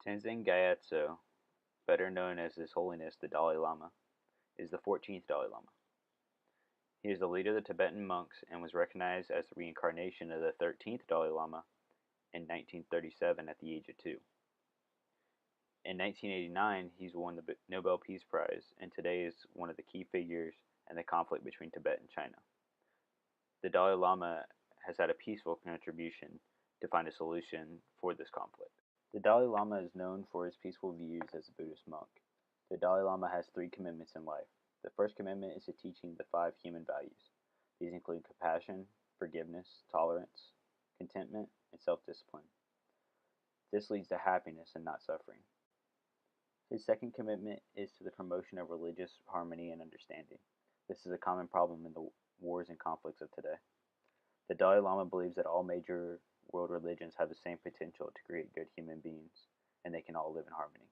Tenzin Gyatso, better known as His Holiness the Dalai Lama, is the 14th Dalai Lama. He is the leader of the Tibetan monks and was recognized as the reincarnation of the 13th Dalai Lama in 1937 at the age of 2. In 1989, he's won the Nobel Peace Prize and today is one of the key figures in the conflict between Tibet and China. The Dalai Lama has had a peaceful contribution to find a solution for this conflict. The Dalai Lama is known for his peaceful views as a Buddhist monk. The Dalai Lama has 3 commitments in life. The first commitment is to teaching the 5 human values. These include compassion, forgiveness, tolerance, contentment, and self-discipline. This leads to happiness and not suffering. His second commitment is to the promotion of religious harmony and understanding. This is a common problem in the wars and conflicts of today. The Dalai Lama believes that all major world religions have the same potential to create good human beings, and they can all live in harmony.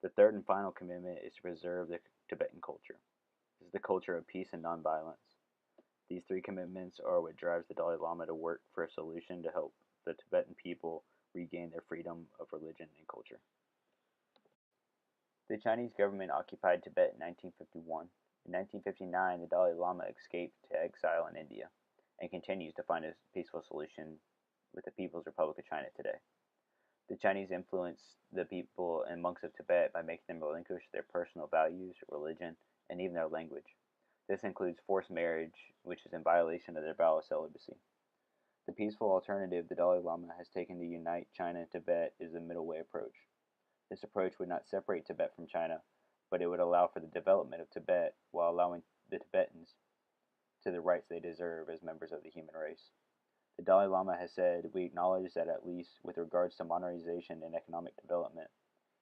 The third and final commitment is to preserve the Tibetan culture. This is the culture of peace and nonviolence. These 3 commitments are what drives the Dalai Lama to work for a solution to help the Tibetan people regain their freedom of religion and culture. The Chinese government occupied Tibet in 1951. In 1959, the Dalai Lama escaped to exile in India and continues to find a peaceful solution with the People's Republic of China today. The Chinese influenced the people and monks of Tibet by making them relinquish their personal values, religion, and even their language. This includes forced marriage, which is in violation of their vow of celibacy. The peaceful alternative the Dalai Lama has taken to unite China and Tibet is the middle way approach. This approach would not separate Tibet from China, but it would allow for the development of Tibet while allowing the Tibetans to the rights they deserve as members of the human race. The Dalai Lama has said, "We acknowledge that at least with regards to modernization and economic development,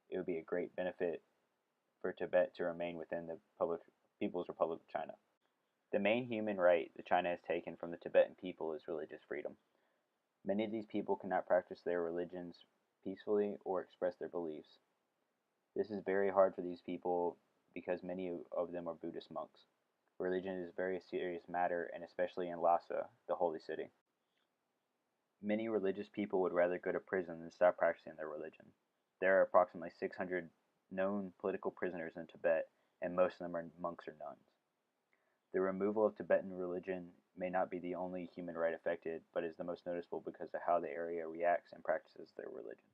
it would be a great benefit for Tibet to remain within the People's Republic of China." The main human right that China has taken from the Tibetan people is religious freedom. Many of these people cannot practice their religions peacefully or express their beliefs. This is very hard for these people because many of them are Buddhist monks. Religion is a very serious matter, and especially in Lhasa, the holy city. Many religious people would rather go to prison than stop practicing their religion. There are approximately 600 known political prisoners in Tibet, and most of them are monks or nuns. The removal of Tibetan religion may not be the only human right affected, but is the most noticeable because of how the area reacts and practices their religion.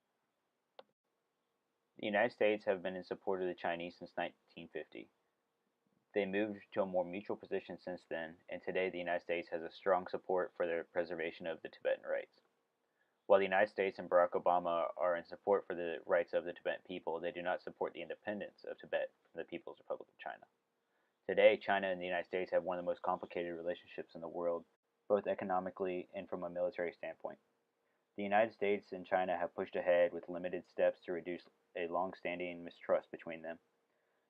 The United States have been in support of the Chinese since 1950. They moved to a more mutual position since then, and today the United States has a strong support for the preservation of the Tibetan rights. While the United States and Barack Obama are in support for the rights of the Tibetan people, they do not support the independence of Tibet from the People's Republic of China. Today, China and the United States have one of the most complicated relationships in the world, both economically and from a military standpoint. The United States and China have pushed ahead with limited steps to reduce a long-standing mistrust between them.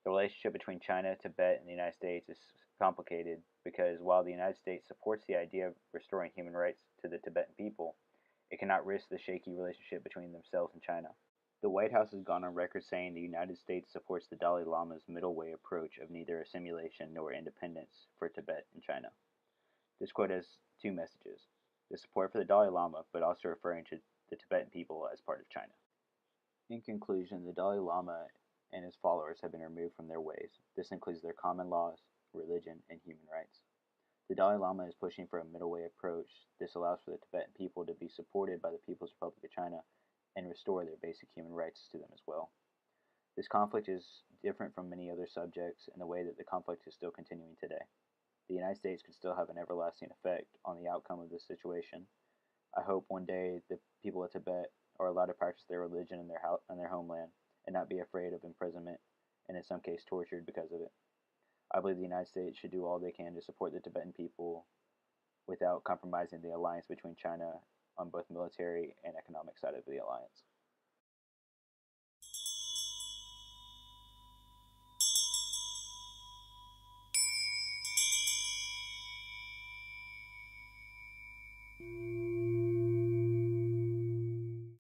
The relationship between China, Tibet, and the United States is complicated because while the United States supports the idea of restoring human rights to the Tibetan people, it cannot risk the shaky relationship between themselves and China. The White House has gone on record saying the United States supports the Dalai Lama's middle way approach of neither assimilation nor independence for Tibet and China. This quote has 2 messages: the support for the Dalai Lama, but also referring to the Tibetan people as part of China. In conclusion, the Dalai Lama and his followers have been removed from their ways. This includes their common laws, religion, and human rights. The Dalai Lama is pushing for a middle way approach. This allows for the Tibetan people to be supported by the People's Republic of China and restore their basic human rights to them as well. This conflict is different from many other subjects in the way that the conflict is still continuing today. The United States could still have an everlasting effect on the outcome of this situation. I hope one day the people of Tibet are allowed to practice their religion in their homeland and not be afraid of imprisonment and in some cases tortured because of it. I believe the United States should do all they can to support the Tibetan people without compromising the alliance between China on both military and economic side of the alliance.